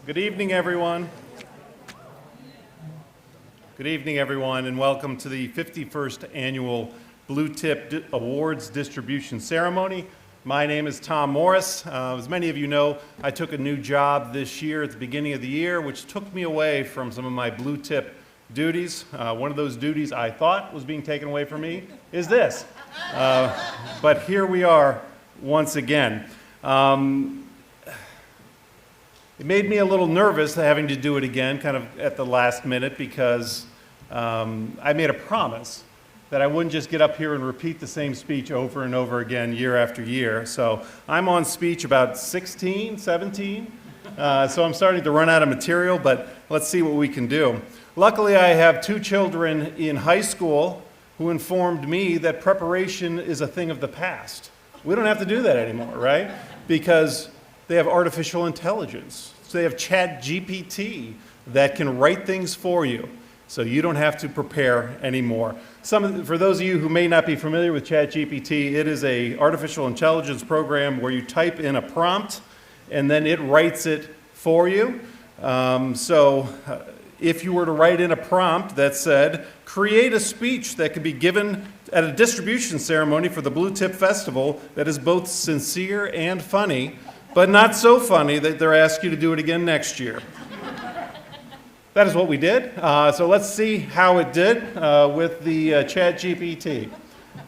Good evening, everyone. Good evening, everyone, and welcome to the 51st Annual Blue Tip Awards Distribution Ceremony. My name is Tom Morris. As many of you know, I took a new job this year at the beginning of the year, which took me away from some of my Blue Tip duties. One of those duties I thought was being taken away from me is this. But here we are once again. It made me a little nervous having to do it again, kind of at the last minute, because I made a promise that I wouldn't just get up here and repeat the same speech over and over again year after year. So I'm on speech about 16, 17, so I'm starting to run out of material, but let's see what we can do. Luckily, I have two children in high school who informed me that preparation is a thing of the past. We don't have to do that anymore, right? Because they have artificial intelligence. So they have ChatGPT that can write things for you, so you don't have to prepare anymore. For those of you who may not be familiar with ChatGPT, it is an artificial intelligence program where you type in a prompt and then it writes it for you. If you were to write in a prompt that said, create a speech that could be given at a distribution ceremony for the Blue Tip Festival that is both sincere and funny, but not so funny that they're asking you to do it again next year. That is what we did. So let's see how it did with the ChatGPT.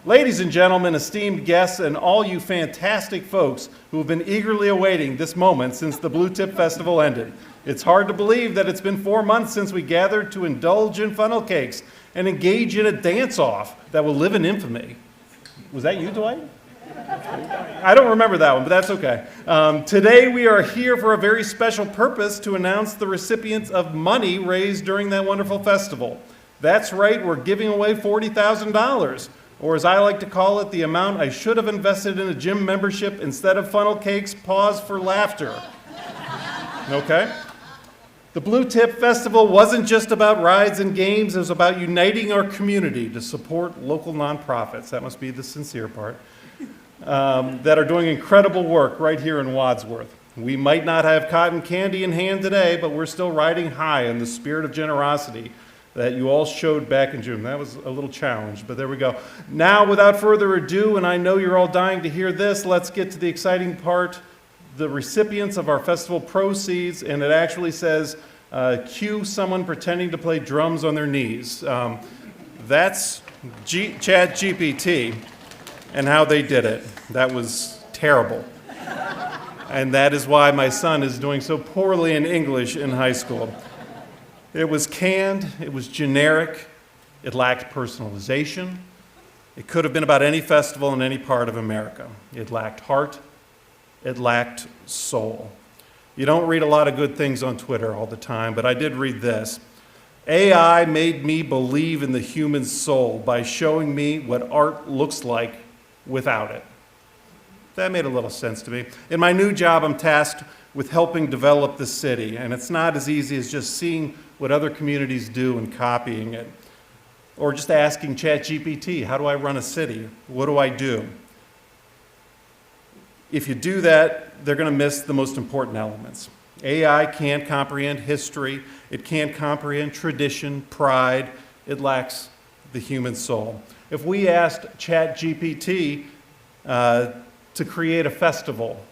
Ladies and gentlemen, esteemed guests, and all you fantastic folks who have been eagerly awaiting this moment since the Blue Tip Festival ended. It's hard to believe that it's been 4 months since we gathered to indulge in funnel cakes and engage in a dance-off that will live in infamy. Was that you, Dwight? I don't remember that one, but that's okay. Today we are here for a very special purpose to announce the recipients of money raised during that wonderful festival. That's right, we're giving away $40,000, or as I like to call it, the amount I should have invested in a gym membership instead of funnel cakes. Pause for laughter. Okay? The Blue Tip Festival wasn't just about rides and games, it was about uniting our community to support local nonprofits. That must be the sincere part. That are doing incredible work right here in Wadsworth. We might not have cotton candy in hand today, but we're still riding high in the spirit of generosity that you all showed back in June. That was a little challenge, but there we go. Now, without further ado, and I know you're all dying to hear this, let's get to the exciting part, the recipients of our festival proceeds, and it actually says, cue someone pretending to play drums on their knees. That's ChatGPT. And how they did it. That was terrible. And that is why my son is doing so poorly in English in high school. It was canned, it was generic, it lacked personalization. It could have been about any festival in any part of America. It lacked heart, it lacked soul. You don't read a lot of good things on Twitter all the time, but I did read this. AI made me believe in the human soul by showing me what art looks like without it. That made a little sense to me. In my new job, I'm tasked with helping develop the city, and it's not as easy as just seeing what other communities do and copying it, or just asking ChatGPT, how do I run a city? What do I do? If you do that, they're going to miss the most important elements. AI can't comprehend history, it can't comprehend tradition, pride, it lacks the human soul. If we asked ChatGPT to create a festival,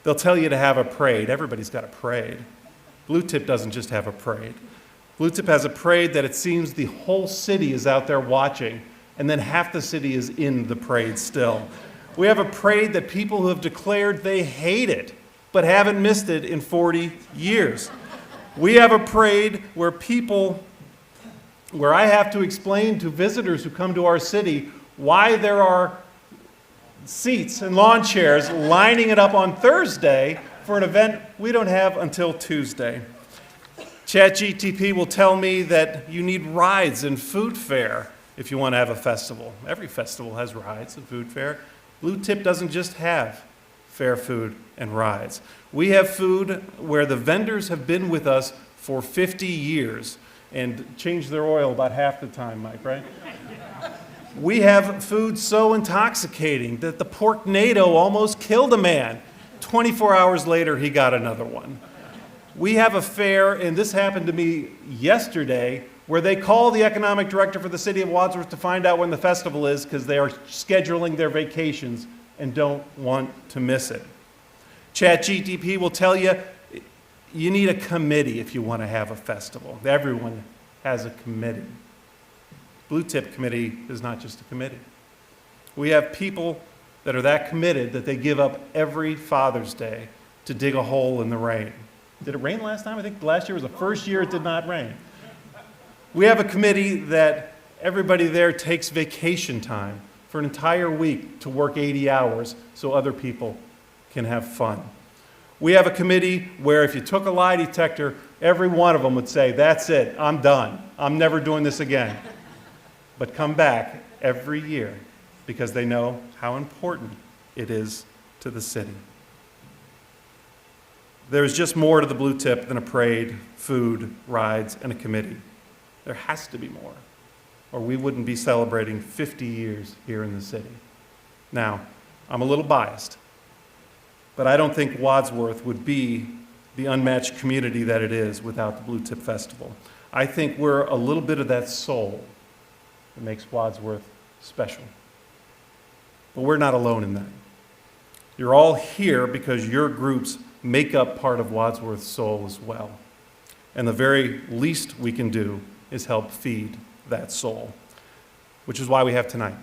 they'll tell you to have a parade. Everybody's got a parade. Blue Tip doesn't just have a parade. Blue Tip has a parade that it seems the whole city is out there watching, and then half the city is in the parade still. We have a parade that people who have declared they hate it, but haven't missed it in 40 years. We have a parade where I have to explain to visitors who come to our city why there are seats and lawn chairs lining it up on Thursday for an event we don't have until Tuesday. ChatGPT will tell me that you need rides and food fare if you want to have a festival. Every festival has rides and food fare. Blue Tip doesn't just have fair food and rides. We have food where the vendors have been with us for 50 years and change their oil about half the time, Mike, right? We have food so intoxicating that the porknado almost killed a man. 24 hours later, he got another one. We have a fair, and this happened to me yesterday, where they call the economic director for the city of Wadsworth to find out when the festival is because they are scheduling their vacations and don't want to miss it. ChatGPT will tell you you need a committee if you want to have a festival. Everyone has a committee. Blue Tip Committee is not just a committee. We have people that are that committed that they give up every Father's Day to dig a hole in the rain. Did it rain last time? I think last year was the first year it did not rain. We have a committee that everybody there takes vacation time for an entire week to work 80 hours so other people can have fun. We have a committee where if you took a lie detector, every one of them would say, that's it, I'm done. I'm never doing this again. But come back every year because they know how important it is to the city. There is just more to the Blue Tip than a parade, food, rides, and a committee. There has to be more, or we wouldn't be celebrating 50 years here in the city. Now, I'm a little biased, but I don't think Wadsworth would be the unmatched community that it is without the Blue Tip Festival. I think we're a little bit of that soul that makes Wadsworth special. But we're not alone in that. You're all here because your groups make up part of Wadsworth's soul as well. And the very least we can do is help feed that soul, which is why we have tonight.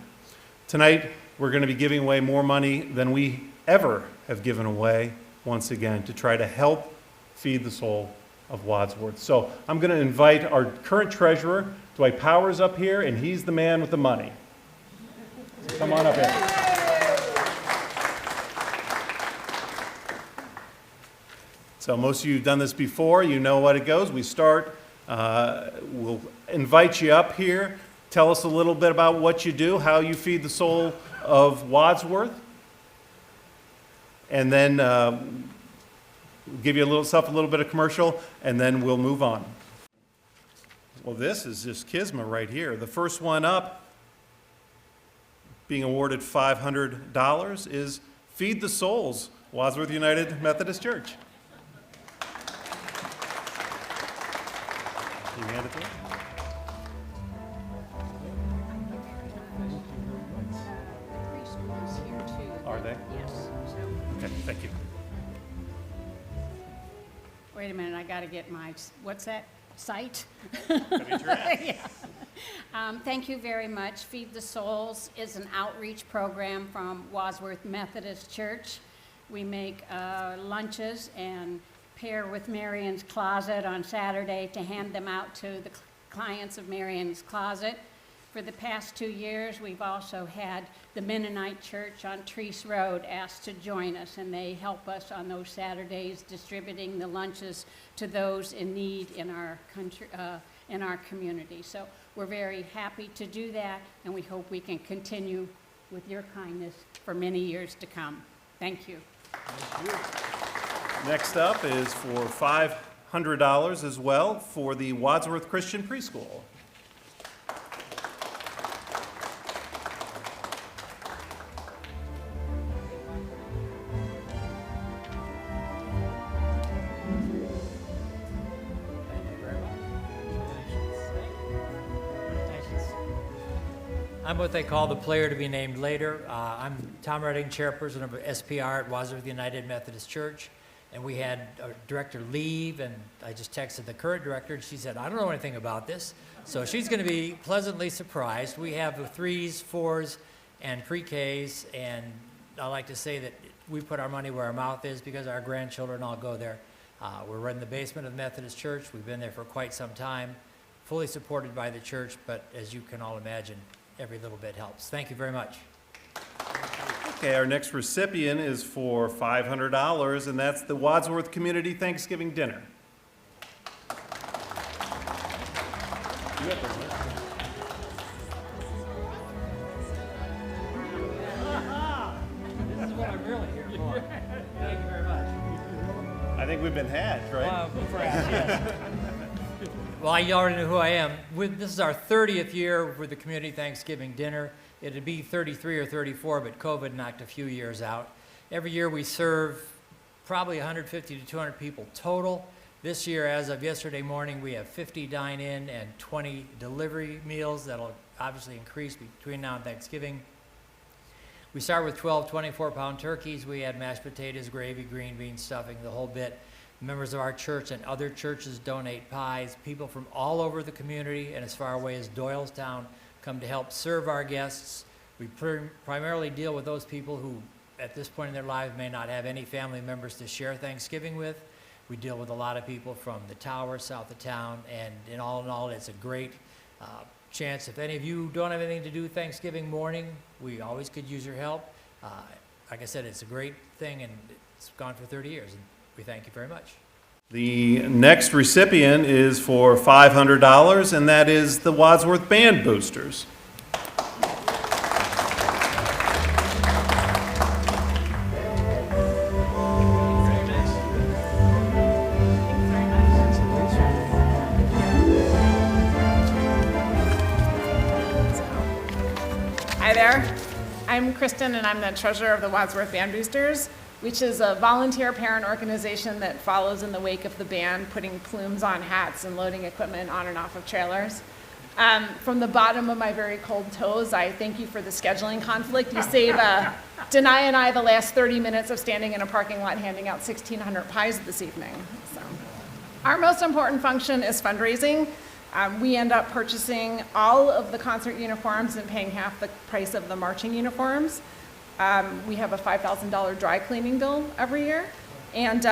Tonight, we're going to be giving away more money than we ever have given away, once again, to try to help feed the soul of Wadsworth. So I'm going to invite our current treasurer, Dwight Powers, up here, and he's the man with the money. So come on up here. So most of you have done this before. You know what it goes. We start, we'll invite you up here. Tell us a little bit about what you do, how you feed the soul of Wadsworth. And then we'll give you a little bit of commercial, and then we'll move on. Well, this is just Kisma right here. The first one up, being awarded $500, is Feed the Souls, Wadsworth United Methodist Church. Can you hand it to him? Are they? Yes. Okay, thank you. Wait a minute, I got to get my, what's that, site? Yeah. Thank you very much. Feed the Souls is an outreach program from Wadsworth Methodist Church. We make lunches and pair with Marion's Closet on Saturday to hand them out to the clients of Marion's Closet. For the past 2 years, we've also had the Mennonite Church on Treese Road asked to join us, and they help us on those Saturdays distributing the lunches to those in need in our country, in our community. So we're very happy to do that, and we hope we can continue with your kindness for many years to come. Thank you. Thank you. Next up is for $500 as well for the Wadsworth Christian Preschool. I'm what they call the player to be named later. I'm Tom Redding, chairperson of SPR at Wadsworth United Methodist Church. And we had our director leave, and I just texted the current director, and she said, I don't know anything about this. So she's going to be pleasantly surprised. We have the 3s, 4s, and pre-Ks, and I like to say that we put our money where our mouth is because our grandchildren all go there. We're in the basement of the Methodist Church. We've been there for quite some time, fully supported by the church, but as you can all imagine, every little bit helps. Thank you very much. Okay, our next recipient is for $500, and that's the Wadsworth Community Thanksgiving Dinner. You got this, right? This is what I'm really here for. Thank you very much. I think we've been had, right? Perhaps, yes. Well, you already know who I am. This is our 30th year for the Community Thanksgiving Dinner. It'd be 33 or 34, but COVID knocked a few years out. Every year we serve probably 150 to 200 people total. This year, as of yesterday morning, we have 50 dine-in and 20 delivery meals. That'll obviously increase between now and Thanksgiving. We start with 12 24-pound turkeys. We had mashed potatoes, gravy, green beans, stuffing, the whole bit. Members of our church and other churches donate pies. People from all over the community and as far away as Doylestown come to help serve our guests. We primarily deal with those people who, at this point in their lives, may not have any family members to share Thanksgiving with. We deal with a lot of people from the tower, south of town, and in all, it's a great chance. If any of you don't have anything to do Thanksgiving morning, we always could use your help. Like I said, it's a great thing, and it's gone for 30 years, and we thank you very much. The next recipient is for $500, and that is the Wadsworth Band Boosters. Hi there, I'm Kristen and I'm the treasurer of the Wadsworth Band Boosters, which is a volunteer parent organization that follows in the wake of the band, putting plumes on hats and loading equipment on and off of trailers. From the bottom of my very cold toes, I thank you for the scheduling conflict. You save Denai and I the last 30 minutes of standing in a parking lot handing out 1,600 pies this evening. So, our most important function is fundraising. We end up purchasing all of the concert uniforms and paying half the price of the marching uniforms. We have a $5,000 dry cleaning bill every year. And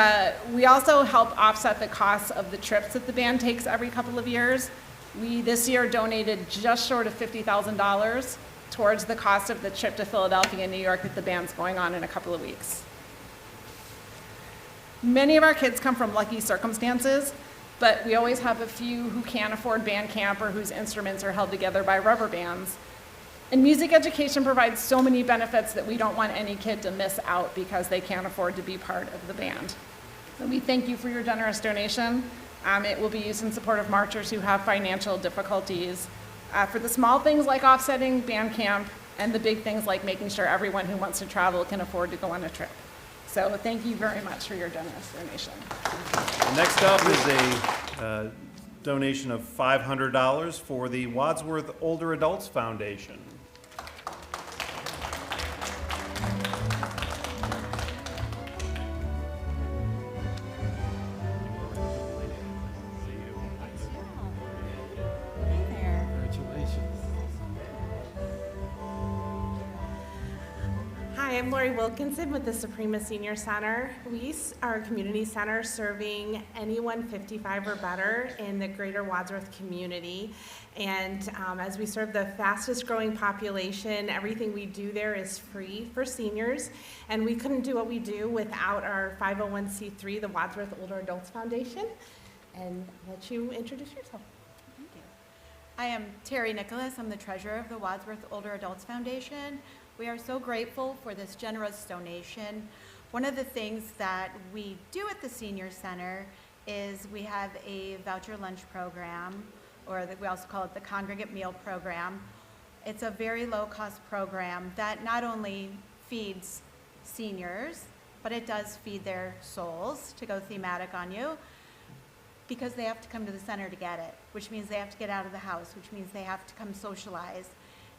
we also help offset the costs of the trips that the band takes every couple of years. We this year donated just short of $50,000 towards the cost of the trip to Philadelphia and New York that the band's going on in a couple of weeks. Many of our kids come from lucky circumstances, but we always have a few who can't afford band camp or whose instruments are held together by rubber bands. And music education provides so many benefits that we don't want any kid to miss out because they can't afford to be part of the band. So we thank you for your generous donation. It will be used in support of marchers who have financial difficulties, for the small things like offsetting band camp and the big things like making sure everyone who wants to travel can afford to go on a trip. So thank you very much for your generous donation. Next up is a donation of $500 for the Wadsworth Older Adults Foundation. Hi, I'm Lori Wilkinson with the Suprema Senior Center. We are a community center serving anyone 55 or better in the greater Wadsworth community. And as we serve the fastest growing population, everything we do there is free for seniors. And we couldn't do what we do without our 501c3, the Wadsworth Older Adults Foundation. And I'll let you introduce yourself. Thank you. I am Terry Nicholas. I'm the treasurer of the Wadsworth Older Adults Foundation. We are so grateful for this generous donation. One of the things that we do at the Senior Center is we have a voucher lunch program, or we also call it the Congregate Meal Program. It's a very low-cost program that not only feeds seniors, but it does feed their souls, to go thematic on you, because they have to come to the center to get it, which means they have to get out of the house, which means they have to come socialize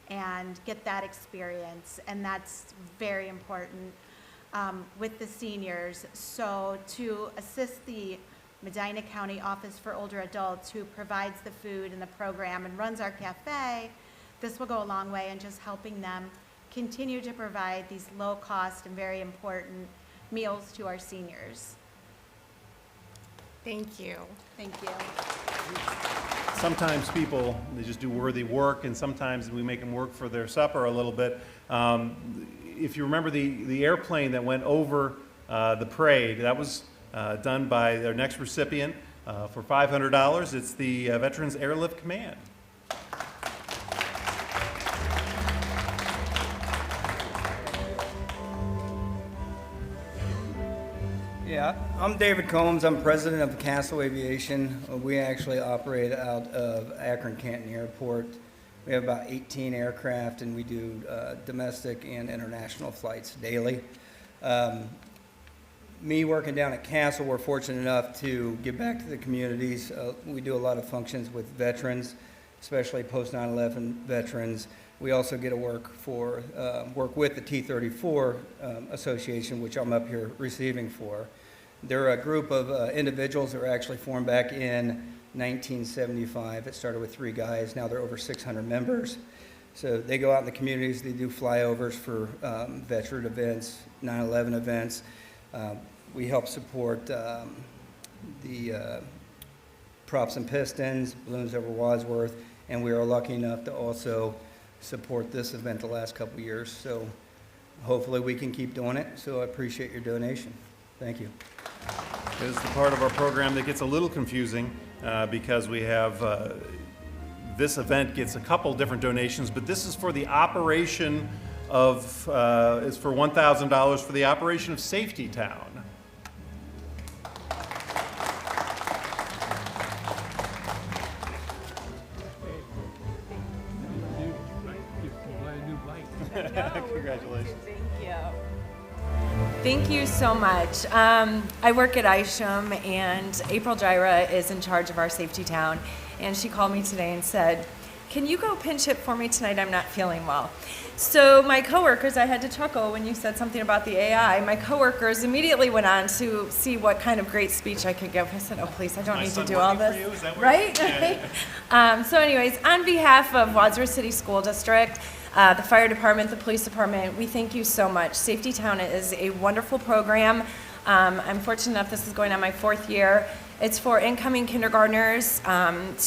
and get that experience, and that's very important with the seniors. So to assist the Medina County Office for Older Adults, who provides the food and the program and runs our cafe, this will go a long way in just helping them continue to provide these low-cost and very important meals to our seniors. Thank you. Thank you. Sometimes people, they just do worthy work, and sometimes we make them work for their supper a little bit. If you remember the airplane that went over the parade, that was done by their next recipient for $500. It's the Veterans Airlift Command. Yeah, I'm David Combs. I'm president of Castle Aviation. We actually operate out of Akron-Canton Airport. We have about 18 aircraft, and we do domestic and international flights daily. Me working down at Castle, we're fortunate enough to give back to the communities. We do a lot of functions with veterans, especially post 9/11 veterans. We also get to work with the T-34 Association, which I'm up here receiving for. They're a group of individuals that were actually formed back in 1975. It started with 3 guys. Now they're over 600 members. So they go out in the communities. They do flyovers for veteran events, 9/11 events. We help support the Props and Pistons, Balloons Over Wadsworth, and we are lucky enough to also support this event the last couple of years. So hopefully we can keep doing it. So I appreciate your donation. Thank you. This is the part of our program that gets a little confusing because we have, this event gets a couple different donations, but this is for the operation of, is for $1,000 for the operation of Safety Town. Congratulations. Thank you so much. I work at Isham, and April Gyra is in charge of our Safety Town, and she called me today and said, "Can you go pinch hit for me tonight? I'm not feeling well." So my coworkers, I had to chuckle when you said something about the AI. My coworkers immediately went on to see what kind of great speech I could give. I said, "Oh, please, I don't need to do all this." Is that what Right? Yeah. So anyways, on behalf of Wadsworth City School District, the fire department, the police department, we thank you so much. Safety Town is a wonderful program. I'm fortunate enough, this is going on my 4th year. It's for incoming kindergartners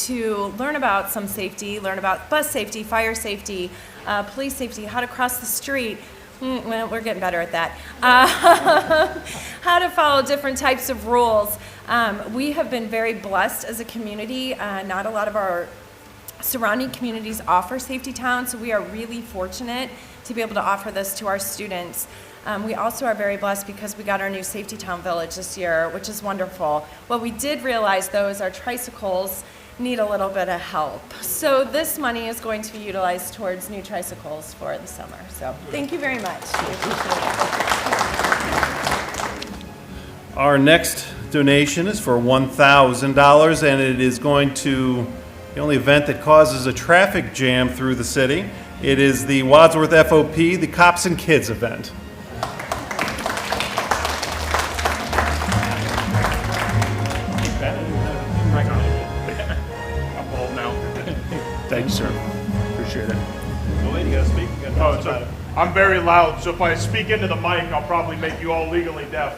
to learn about some safety, learn about bus safety, fire safety, police safety, how to cross the street. Well, we're getting better at that. How to follow different types of rules. We have been very blessed as a community. Not a lot of our surrounding communities offer Safety Town, so we are really fortunate to be able to offer this to our students. We also are very blessed because we got our new Safety Town Village this year, which is wonderful. What we did realize, though, is our tricycles need a little bit of help. So this money is going to be utilized towards new tricycles for the summer. So thank you very much. We appreciate it. Our next donation is for $1,000, and it is going to the only event that causes a traffic jam through the city. It is the Wadsworth FOP, the Cops and Kids event. I'm old now. Thank you, sir. Appreciate it. Go ahead, you gotta speak. You gotta tell us about it. I'm very loud, so if I speak into the mic, I'll probably make you all legally deaf.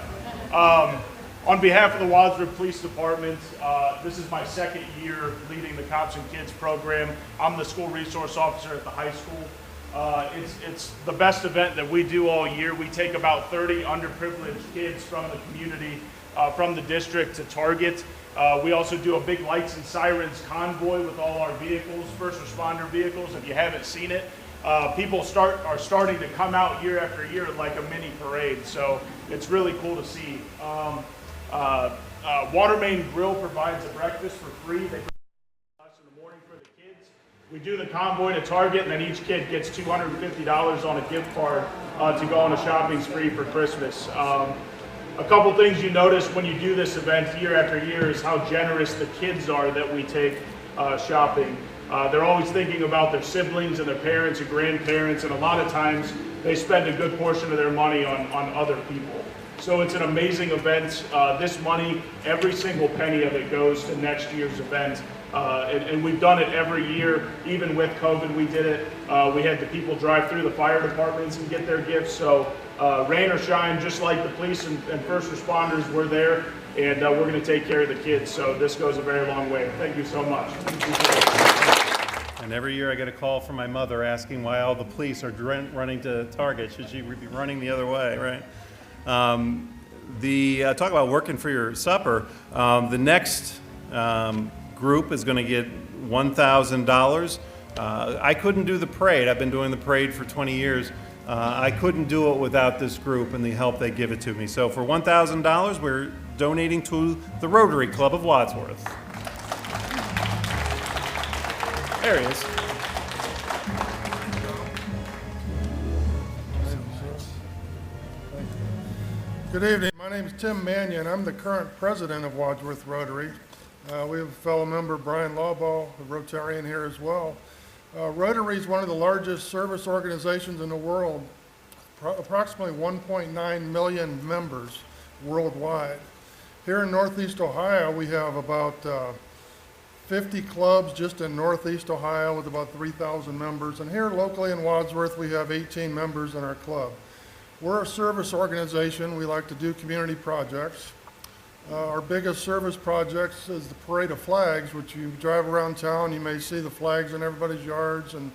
On behalf of the Wadsworth Police Department, this is my 2nd year leading the Cops and Kids program. I'm the school resource officer at the high school. It's the best event that we do all year. We take about 30 underprivileged kids from the community, from the district to Target. We also do a big lights and sirens convoy with all our vehicles, first responder vehicles. If you haven't seen it, people are starting to come out year after year like a mini parade. So it's really cool to see. Watermain Grill provides a breakfast for free. They provide us in the morning for the kids. We do the convoy to Target, and then each kid gets $250 on a gift card to go on a shopping spree for Christmas. A couple things you notice when you do this event year after year is how generous the kids are that we take shopping. They're always thinking about their siblings and their parents and grandparents, and a lot of times they spend a good portion of their money on other people. So it's an amazing event. This money, every single penny of it goes to next year's event. And we've done it every year. Even with COVID, we did it. We had the people drive through the fire departments and get their gifts. So rain or shine, just like the police and first responders, we're there. And we're going to take care of the kids. So this goes a very long way. Thank you so much. And every year I get a call from my mother asking why all the police are running to Target. Should she be running the other way, right? Talk about working for your supper. The next group is going to get $1,000. I couldn't do the parade. I've been doing the parade for 20 years. I couldn't do it without this group and the help they give it to me. So for $1,000, we're donating to the Rotary Club of Wadsworth. There he is. Good evening. My name is Tim Mannion. I'm the current president of Wadsworth Rotary. We have a fellow member, Brian Lawball, a Rotarian here as well. Rotary is one of the largest service organizations in the world, approximately 1.9 million members worldwide. Here in Northeast Ohio, we have about 50 clubs just in Northeast Ohio with about 3,000 members. And here locally in Wadsworth, we have 18 members in our club. We're a service organization. We like to do community projects. Our biggest service projects is the Parade of Flags, which you drive around town, you may see the flags in everybody's yards, and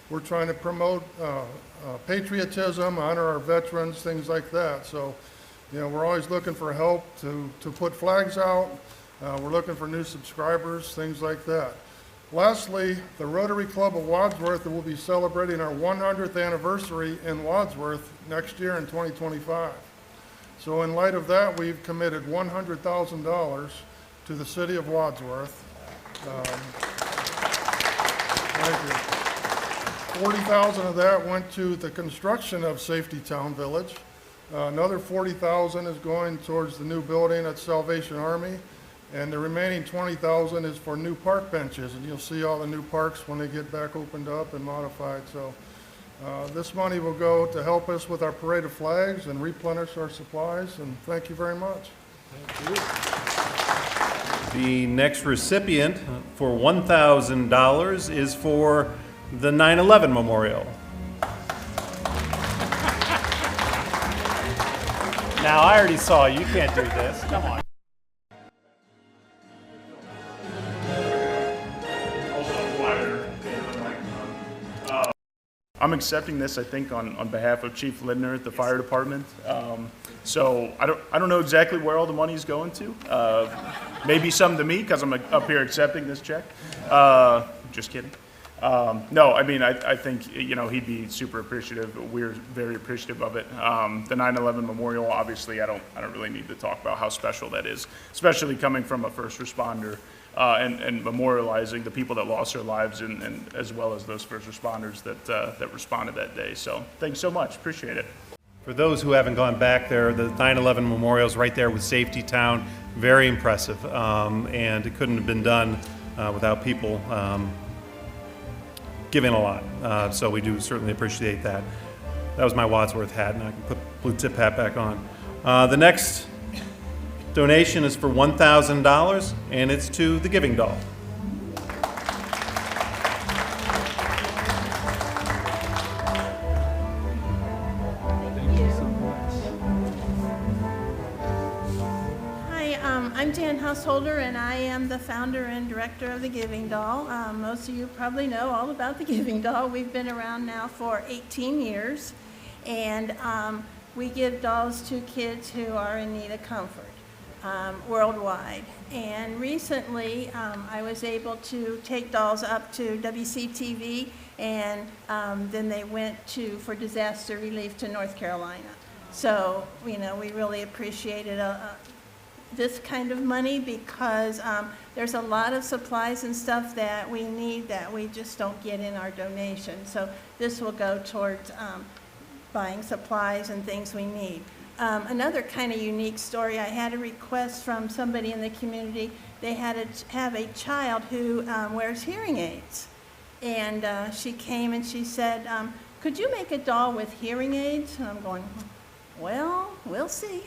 we're trying to promote patriotism, honor our veterans, things like that. So, you know, we're always looking for help to put flags out. We're looking for new subscribers, things like that. Lastly, the Rotary Club of Wadsworth will be celebrating our 100th anniversary in Wadsworth next year in 2025. So in light of that, we've committed $100,000 to the City of Wadsworth. Thank you. 40,000 of that went to the construction of Safety Town Village. Another 40,000 is going towards the new building at Salvation Army. And the remaining 20,000 is for new park benches, and you'll see all the new parks when they get back opened up and modified. So this money will go to help us with our Parade of Flags and replenish our supplies, and thank you very much. Thank you. The next recipient for $1,000 is for the 9/11 Memorial. Now, I already saw you can't do this. Come on. I'm accepting this, I think, on behalf of Chief Lindner at the fire department. So I don't know exactly where all the money's going to. Maybe some to me because I'm up here accepting this check. Just kidding. No, I mean, I think, you know, he'd be super appreciative. We're very appreciative of it. The 9/11 Memorial, obviously, I don't really need to talk about how special that is, especially coming from a first responder. And memorializing the people that lost their lives, and as well as those first responders that responded that day. So thanks so much, appreciate it. For those who haven't gone back there, the 9/11 Memorial is right there with Safety Town. Very impressive, and it couldn't have been done without people giving a lot. So we do certainly appreciate that. That was my Wadsworth hat, and I can put blue tip hat back on. The next donation is for $1,000, and it's to the Giving Doll. Hi, I'm Jan Householder, and I am the founder and director of the Giving Doll. Most of you probably know all about the Giving Doll. We've been around now for 18 years, and we give dolls to kids who are in need of comfort. Worldwide. And recently, I was able to take dolls up to WCTV, and then they went for disaster relief to North Carolina. So, you know, we really appreciated this kind of money because there's a lot of supplies and stuff that we need that we just don't get in our donation. So this will go towards buying supplies and things we need. Another kind of unique story, I had a request from somebody in the community. They had have a child who wears hearing aids. And she came and she said, could you make a doll with hearing aids? And I'm going, well, we'll see.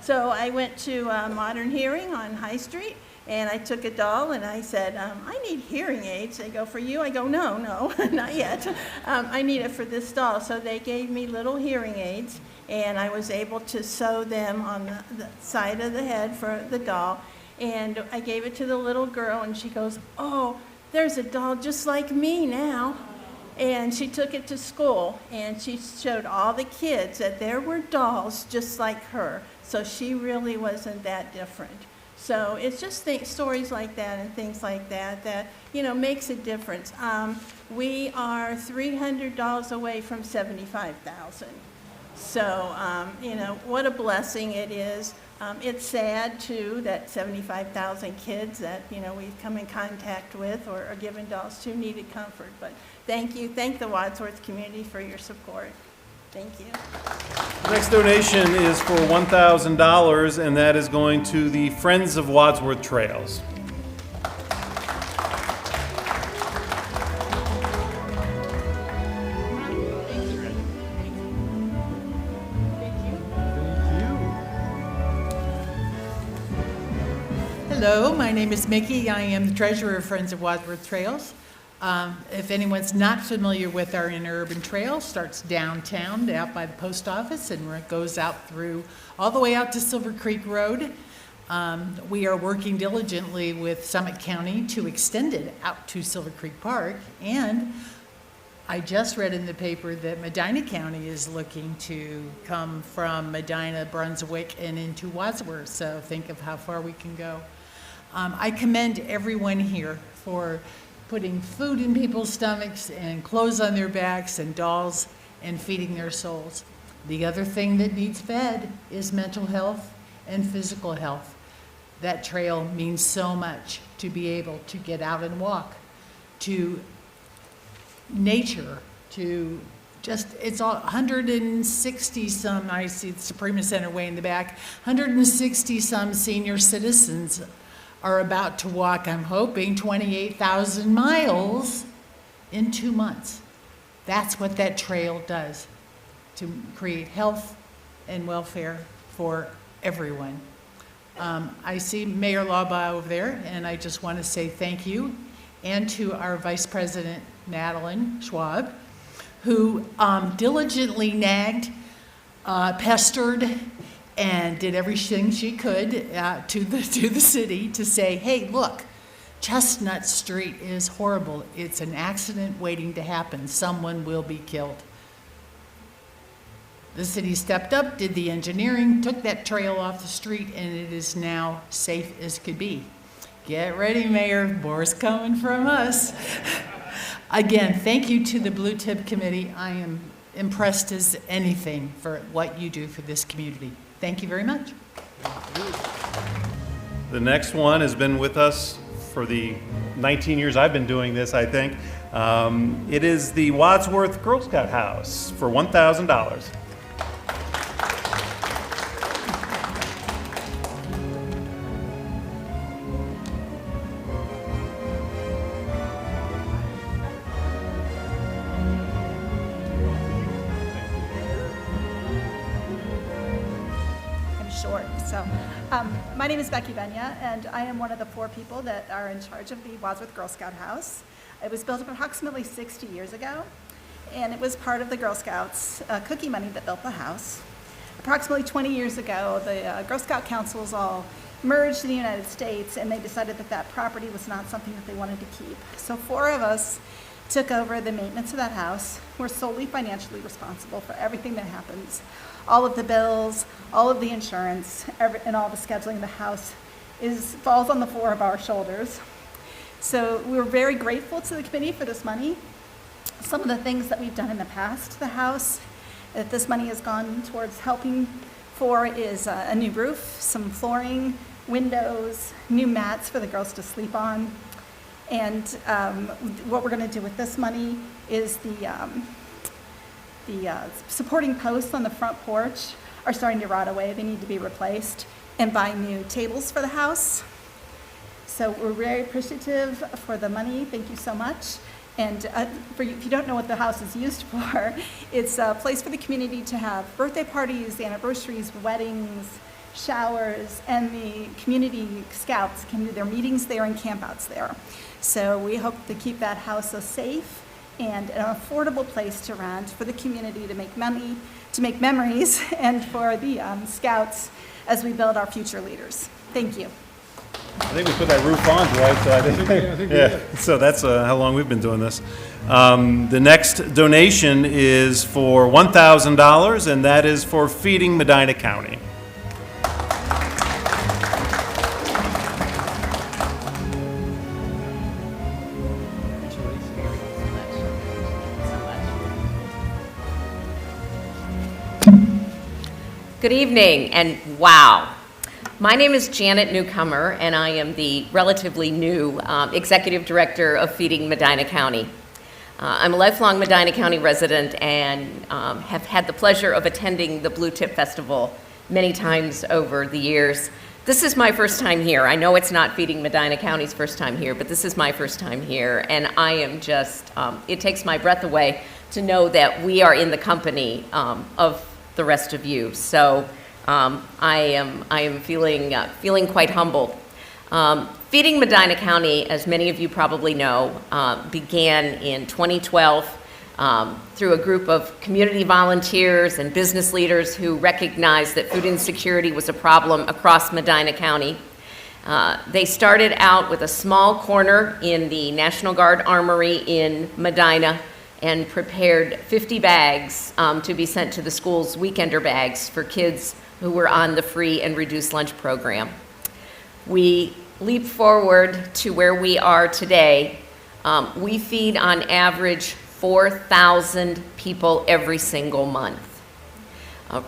So I went to Modern Hearing on High Street, and I took a doll and I said, I need hearing aids. They go, for you? I go, no, not yet. I need it for this doll. So they gave me little hearing aids, and I was able to sew them on the side of the head for the doll. And I gave it to the little girl, and she goes, oh, there's a doll just like me now. And she took it to school, and she showed all the kids that there were dolls just like her. So she really wasn't that different. So it's just stories like that and things like that that, you know, makes a difference. We are $300 away from $75,000. So, you know, what a blessing it is. It's sad, too, that 75,000 kids that, you know, we've come in contact with or are given dolls to needed comfort. But thank you. Thank the Wadsworth community for your support. Thank you. The next donation is for $1,000, and that is going to the Friends of Wadsworth Trails. Hello, my name is Mickey. I am the treasurer of Friends of Wadsworth Trails. If anyone's not familiar with our interurban trail, starts downtown, out by the post office, and it goes out through, all the way out to Silver Creek Road. We are working diligently with Summit County to extend it out to Silver Creek Park, and I just read in the paper that Medina County is looking to come from Medina, Brunswick, and into Wadsworth, so think of how far we can go. I commend everyone here for putting food in people's stomachs and clothes on their backs and dolls and feeding their souls. The other thing that needs fed is mental health and physical health. That trail means so much to be able to get out and walk, to nature, to just, it's all 160 some, I see the Suprema Center way in the back, 160 some senior citizens are about to walk, I'm hoping, 28,000 miles in 2 months. That's what that trail does, to create health and welfare for everyone. I see Mayor Lawbaugh over there, and I just want to say thank you, and to our Vice President, Madeline Schwab, who diligently nagged, pestered, and did everything she could to the city to say, hey, look, Chestnut Street is horrible. It's an accident waiting to happen. Someone will be killed. The city stepped up, did the engineering, took that trail off the street, and it is now safe as could be. Get ready, Mayor, more's coming from us. Again, thank you to the Blue Tip Committee. I am impressed as anything for what you do for this community. Thank you very much. The next one has been with us for the 19 years I've been doing this, I think. It is the Wadsworth Girl Scout House for $1,000. My name is Becky Benya, and I am one of the 4 people that are in charge of the Wadsworth Girl Scout House. It was built approximately 60 years ago, and it was part of the Girl Scouts cookie money that built the house. Approximately 20 years ago, the Girl Scout councils all merged in the United States, and they decided that that property was not something that they wanted to keep. So 4 of us took over the maintenance of that house. We're solely financially responsible for everything that happens. All of the bills, all of the insurance, and all the scheduling of the house falls on the 4 of our shoulders. So we're very grateful to the committee for this money. Some of the things that we've done in the past to the house that this money has gone towards helping for is a new roof, some flooring, windows, new mats for the girls to sleep on. And what we're going to do with this money is the supporting posts on the front porch are starting to rot away. They need to be replaced, and buy new tables for the house. So we're very appreciative for the money. Thank you so much. And if you don't know what the house is used for, it's a place for the community to have birthday parties, anniversaries, weddings, showers, and the community scouts can do their meetings there and campouts there. So we hope to keep that house a safe and an affordable place to rent for the community to make money, to make memories, and for the scouts as we build our future leaders. Thank you. I think we put that roof on, right? So I think yeah. So that's how long we've been doing this. The next donation is for $1,000, and that is for Feeding Medina County. Good evening, and wow. My name is Janet Newcomer, and I am the relatively new Executive Director of Feeding Medina County. I'm a lifelong Medina County resident and have had the pleasure of attending the Blue Tip Festival many times over the years. This is my first time here. I know it's not Feeding Medina County's first time here, but this is my first time here, and I am just, it takes my breath away to know that we are in the company of the rest of you. So I am feeling quite humbled. Feeding Medina County, as many of you probably know, began in 2012 through a group of community volunteers and business leaders who recognized that food insecurity was a problem across Medina County. They started out with a small corner in the National Guard Armory in Medina and prepared 50 bags to be sent to the schools, weekender bags for kids who were on the free and reduced lunch program. We leap forward to where we are today. We feed on average 4,000 people every single month.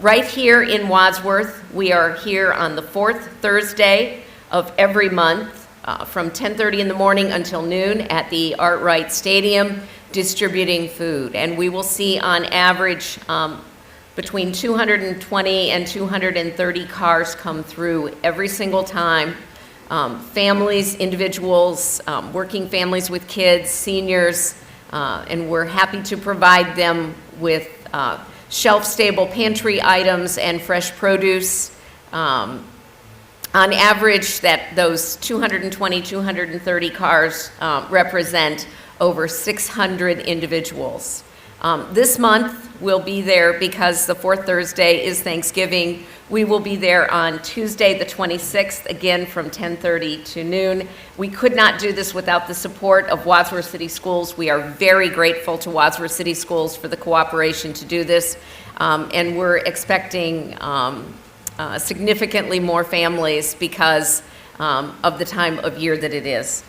Right here in Wadsworth, we are here on the fourth Thursday of every month from 10:30 in the morning until noon at the Artwright Stadium distributing food. And we will see on average between 220 and 230 cars come through every single time. Families, individuals, working families with kids, seniors, and we're happy to provide them with shelf-stable pantry items and fresh produce. On average, those 220, 230 cars represent over 600 individuals. This month, we'll be there because the fourth Thursday is Thanksgiving. We will be there on Tuesday, the 26th, again from 10:30 to noon. We could not do this without the support of Wadsworth City Schools. We are very grateful to Wadsworth City Schools for the cooperation to do this, and we're expecting significantly more families because of the time of year that it is.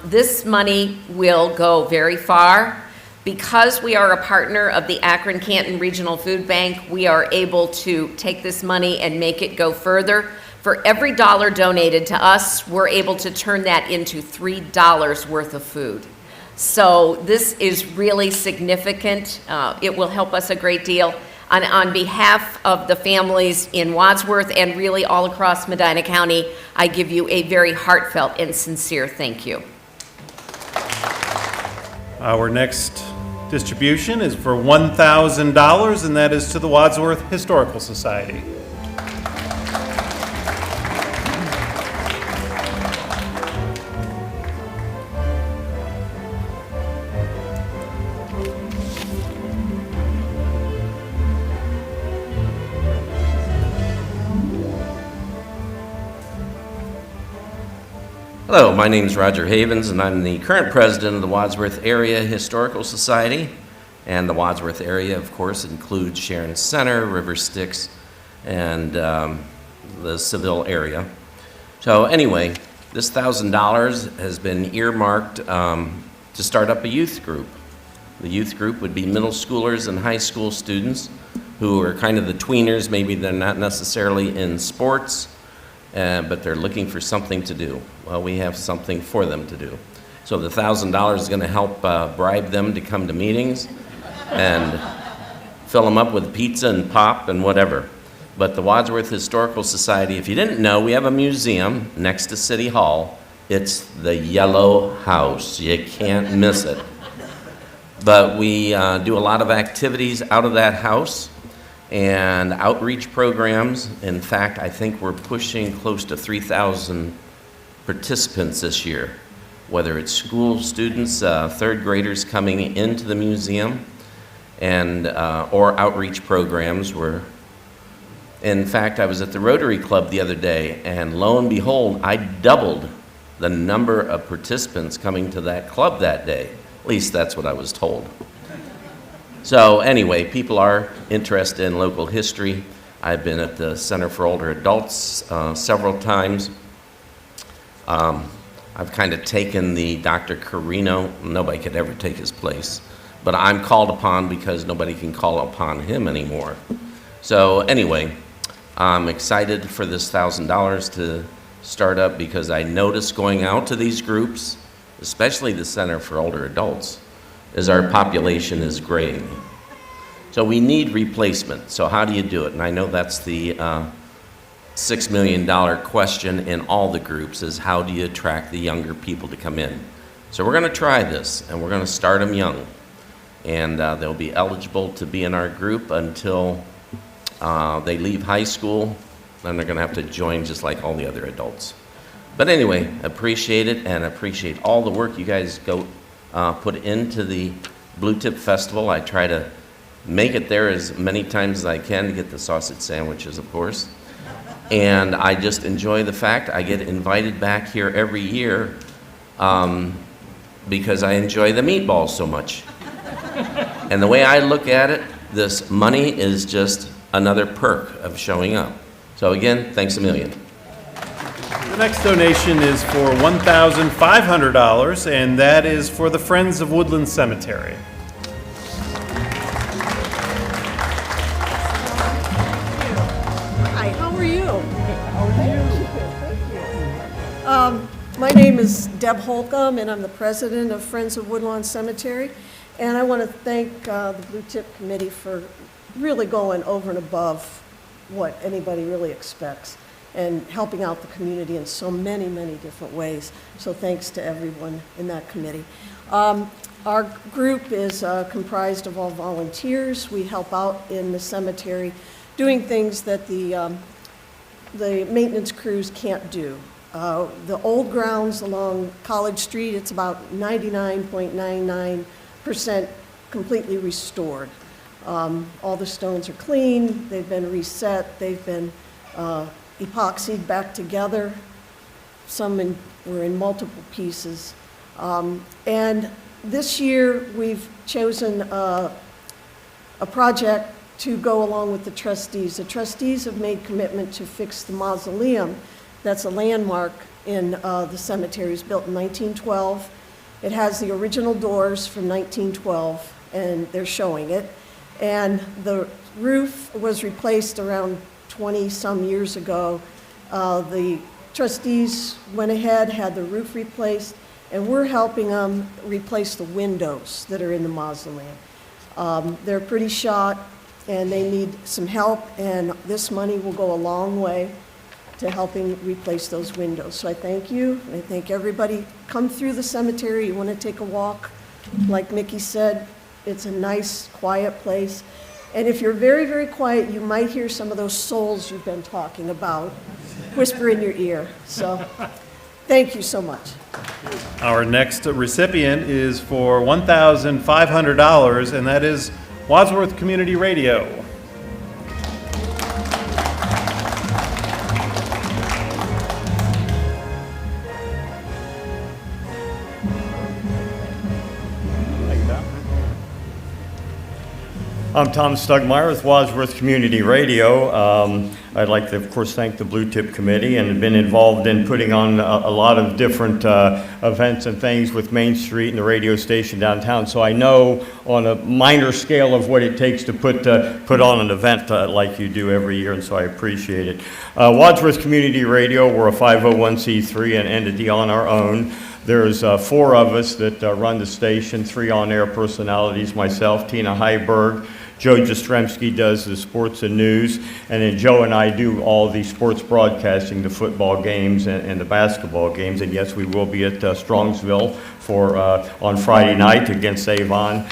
This money will go very far. Because we are a partner of the Akron-Canton Regional Food Bank, we are able to take this money and make it go further. For every dollar donated to us, we're able to turn that into $3 worth of food. So this is really significant. It will help us a great deal. On behalf of the families in Wadsworth and really all across Medina County, I give you a very heartfelt and sincere thank you. Our next distribution is for $1,000, and that is to the Wadsworth Historical Society. Hello, my name is Roger Havens, and I'm the current president of the Wadsworth Area Historical Society. And the Wadsworth area, of course, includes Sharon Center, River Styx, and the Seville area. So anyway, this $1,000 has been earmarked to start up a youth group. The youth group would be middle schoolers and high school students who are kind of the tweeners. Maybe they're not necessarily in sports, but they're looking for something to do. Well, we have something for them to do. So the $1,000 is going to help bribe them to come to meetings and fill them up with pizza and pop and whatever. But the Wadsworth Historical Society, if you didn't know, we have a museum next to City Hall. It's the Yellow House. You can't miss it. But we do a lot of activities out of that house and outreach programs. In fact, I think we're pushing close to 3,000 participants this year, whether it's school students, third graders coming into the museum, and or outreach programs. In fact, I was at the Rotary Club the other day, and lo and behold, I doubled the number of participants coming to that club that day. At least that's what I was told. So anyway, people are interested in local history. I've been at the Center for Older Adults several times. I've kind of taken the Dr. Carino. Nobody could ever take his place. But I'm called upon because nobody can call upon him anymore. So anyway, I'm excited for this $1,000 to start up because I noticed going out to these groups, especially the Center for Older Adults, is our population is graying. So we need replacement. So how do you do it? And I know that's the $6 million question in all the groups, is how do you attract the younger people to come in? So we're going to try this, and we're going to start them young. And they'll be eligible to be in our group until they leave high school. Then they're going to have to join just like all the other adults. But anyway, appreciate it, and appreciate all the work you guys put into the Blue Tip Festival. I try to make it there as many times as I can to get the sausage sandwiches, of course. And I just enjoy the fact I get invited back here every year because I enjoy the meatballs so much. And the way I look at it, this money is just another perk of showing up. So again, thanks a million. The next donation is for $1,500, and that is for the Friends of Woodland Cemetery. Hi, how are you? My name is Deb Holcomb, and I'm the president of Friends of Woodlawn Cemetery. And I want to thank the Blue Tip Committee for really going over and above what anybody really expects and helping out the community in so many, many different ways. So thanks to everyone in that committee. Our group is comprised of all volunteers. We help out in the cemetery doing things that the maintenance crews can't do. The old grounds along College Street, it's about 99.99% completely restored. All the stones are clean, they've been reset, they've been epoxied back together. Some were in multiple pieces. And this year we've chosen a project to go along with the trustees. The trustees have made commitment to fix the mausoleum. That's a landmark in the cemetery. It was built in 1912. It has the original doors from 1912, and they're showing it. And the roof was replaced around 20-some years ago. The trustees went ahead, had the roof replaced, and we're helping them replace the windows that are in the mausoleum. They're pretty shot, and they need some help, and this money will go a long way to helping replace those windows. So I thank you, and I thank everybody. Come through the cemetery, you want to take a walk. Like Mickey said, it's a nice, quiet place. And if you're very, very quiet, you might hear some of those souls you've been talking about whisper in your ear. So thank you so much. Our next recipient is for $1,500, and that is Wadsworth Community Radio. I'm Tom Stugmeyer with Wadsworth Community Radio. I'd like to, of course, thank the Blue Tip Committee and have been involved in putting on a lot of different events and things with Main Street and the radio station downtown. So I know on a minor scale of what it takes to put on an event like you do every year, and so I appreciate it. Wadsworth Community Radio, we're a 501c3 and entity on our own. There's 4 of us that run the station, 3 on-air personalities, myself, Tina Heiberg, Joe Jastrzemski does the sports and news, and then Joe and I do all the sports broadcasting, the football games and the basketball games. And yes, we will be at Strongsville for on Friday night against Avon.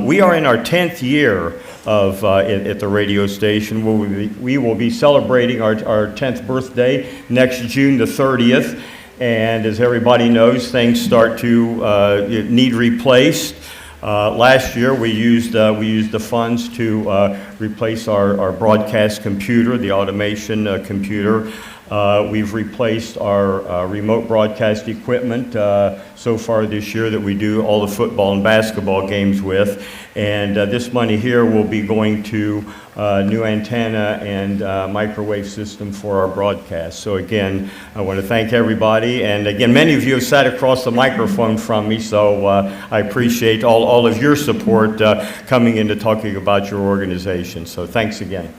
We are in our 10th year of at the radio station. We will be celebrating our 10th birthday next June the 30th. And as everybody knows, things start to need replaced. Last year, we used the funds to replace our broadcast computer, the automation computer. We've replaced our remote broadcast equipment so far this year that we do all the football and basketball games with. And this money here will be going to new antenna and microwave system for our broadcast. So again, I want to thank everybody. And again, many of you have sat across the microphone from me, so I appreciate all of your support coming into talking about your organization. So thanks again.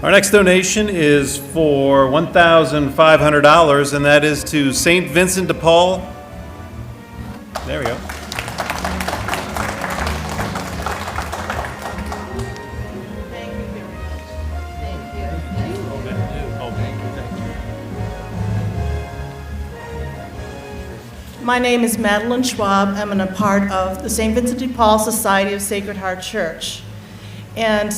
Our next donation is for $1,500, and that is to St. Vincent de Paul. There we go. My name is Madeline Schwab. I'm a part of the St. Vincent de Paul Society of Sacred Heart Church. And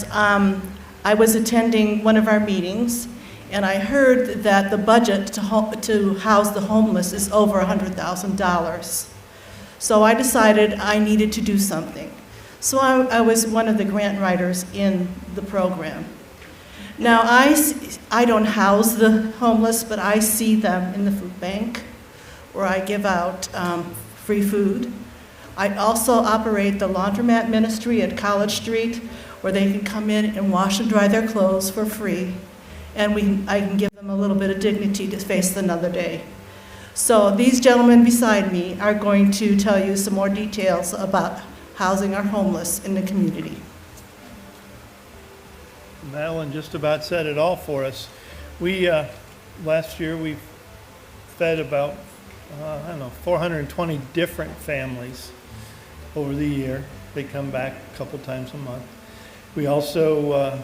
I was attending one of our meetings, and I heard that the budget to house the homeless is over $100,000. So I decided I needed to do something. So I was one of the grant writers in the program. Now, I don't house the homeless, but I see them in the food bank, where I give out free food. I also operate the laundromat ministry at College Street, where they can come in and wash and dry their clothes for free. And I can give them a little bit of dignity to face another day. So these gentlemen beside me are going to tell you some more details about housing our homeless in the community. Madeline just about said it all for us. We, last year, we fed about, 420 different families over the year. They come back a couple times a month. We also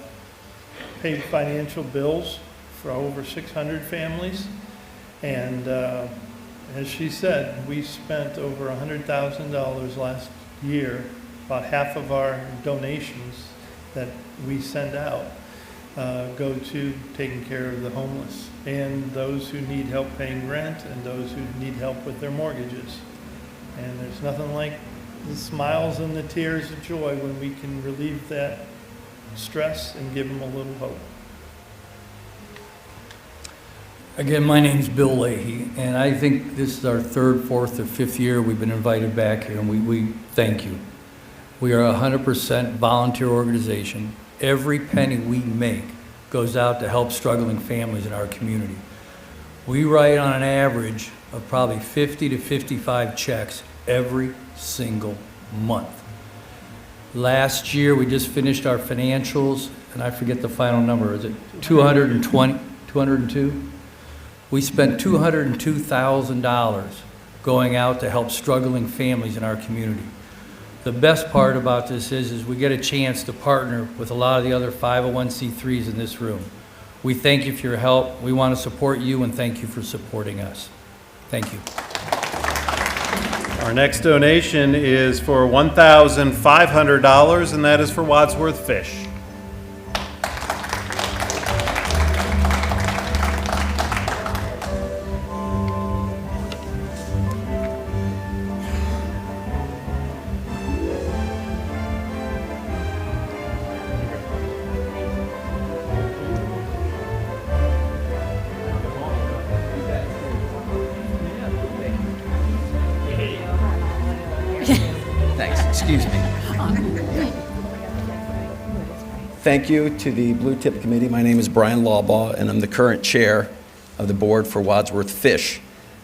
paid financial bills for over 600 families. And as she said, we spent over $100,000 last year. About half of our donations that we send out go to taking care of the homeless and those who need help paying rent and those who need help with their mortgages. And there's nothing like the smiles and the tears of joy when we can relieve that stress and give them a little hope. Again, my name's Bill Leahy, and I think this is our third, fourth, or fifth year we've been invited back here, and we thank you. We are a 100% volunteer organization. Every penny we make goes out to help struggling families in our community. We write on an average of probably 50 to 55 checks every single month. Last year, we just finished our financials, and I forget the final number. Is it 220, 202? We spent $202,000 going out to help struggling families in our community. The best part about this is we get a chance to partner with a lot of the other 501c3s in this room. We thank you for your help. We want to support you, and thank you for supporting us. Thank you. Our next donation is for $1,500, and that is for Wadsworth Fish. Thanks. Excuse me. Thank you to the Blue Tip Committee. My name is Brian Lawbaugh, and I'm the current chair of the board for Wadsworth Fish.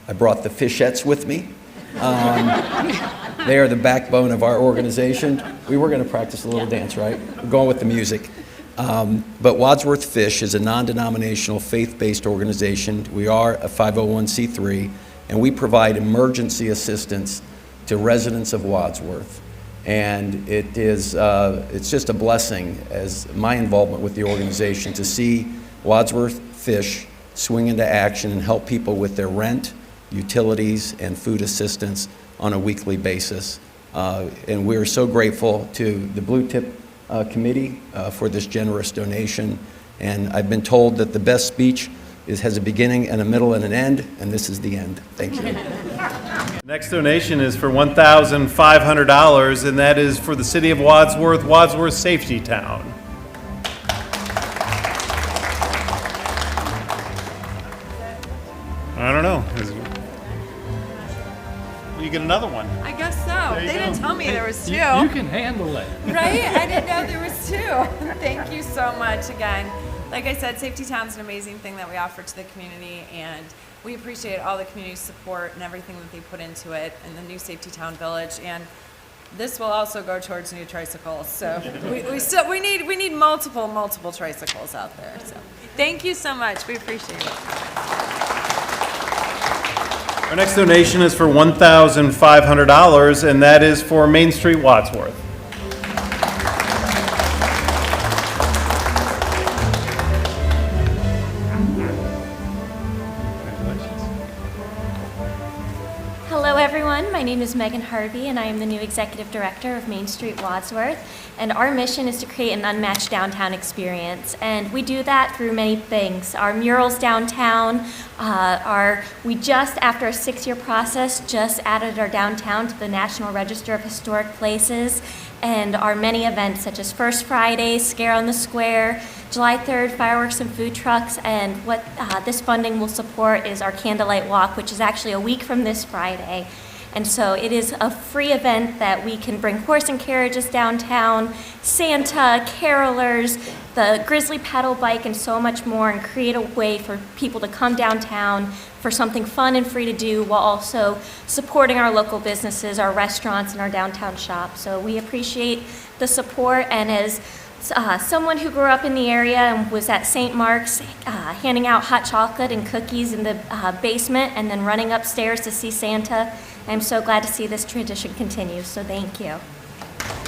I brought the fishettes with me. They are the backbone of our organization. We were going to practice a little dance, right? We're going with the music. But Wadsworth Fish is a non-denominational, faith-based organization. We are a 501c3, and we provide emergency assistance to residents of Wadsworth. And it's just a blessing as my involvement with the organization to see Wadsworth Fish swing into action and help people with their rent, utilities, and food assistance on a weekly basis. And we're so grateful to the Blue Tip Committee for this generous donation. And I've been told that the best speech has a beginning and a middle and an end, and this is the end. Thank you. Next donation is for $1,500, and that is for the City of Wadsworth, Wadsworth Safety Town. I don't know. You get another one. I guess so. They didn't tell me there was two. You can handle it. Right? I didn't know there was two. Thank you so much again. Like I said, Safety Town's an amazing thing that we offer to the community, and we appreciate all the community support and everything that they put into it in the new Safety Town Village. And this will also go towards new tricycles. So we need multiple tricycles out there. So thank you so much. We appreciate it. Our next donation is for $1,500, and that is for Main Street Wadsworth. everyone. My name is Megan Harvey, and I am the new Executive Director of Main Street Wadsworth. And our mission is to create an unmatched downtown experience. And we do that through many things. Our murals downtown, we just, after a 6-year process, just added our downtown to the National Register of Historic Places. And our many events such as First Friday, Scare on the Square, July 3rd, fireworks and food trucks, and what this funding will support is our Candlelight Walk, which is actually a week from this Friday. And so it is a free event that we can bring horse and carriages downtown, Santa, carolers, the Grizzly pedal bike, and so much more, and create a way for people to come downtown for something fun and free to do while also supporting our local businesses, our restaurants, and our downtown shops. So we appreciate the support, and as someone who grew up in the area and was at St. Mark's handing out hot chocolate and cookies in the basement and then running upstairs to see Santa, I'm so glad to see this tradition continue, so thank you.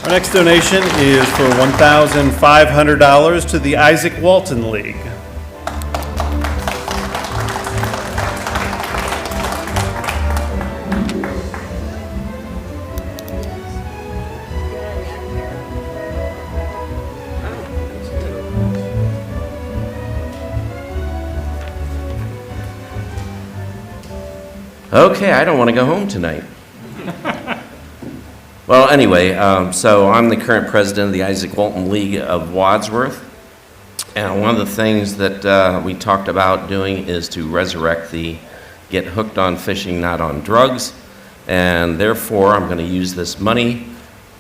Our next donation is for $1,500 to the Isaac Walton League. Okay, I don't want to go home tonight. Well, anyway, so I'm the current president of the Isaac Walton League of Wadsworth. And one of the things that we talked about doing is to resurrect the get hooked on fishing, not on drugs. And therefore, I'm going to use this money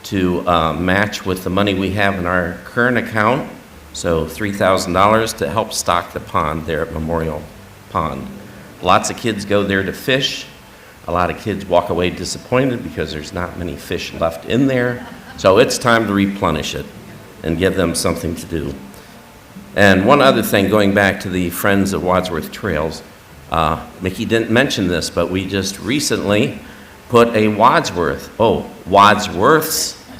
to match with the money we have in our current account. So $3,000 to help stock the pond there at Memorial Pond. Lots of kids go there to fish. A lot of kids walk away disappointed because there's not many fish left in there. So it's time to replenish it and give them something to do. And one other thing, going back to the Friends of Wadsworth Trails, Mickey didn't mention this, but we just recently put a Wadsworth's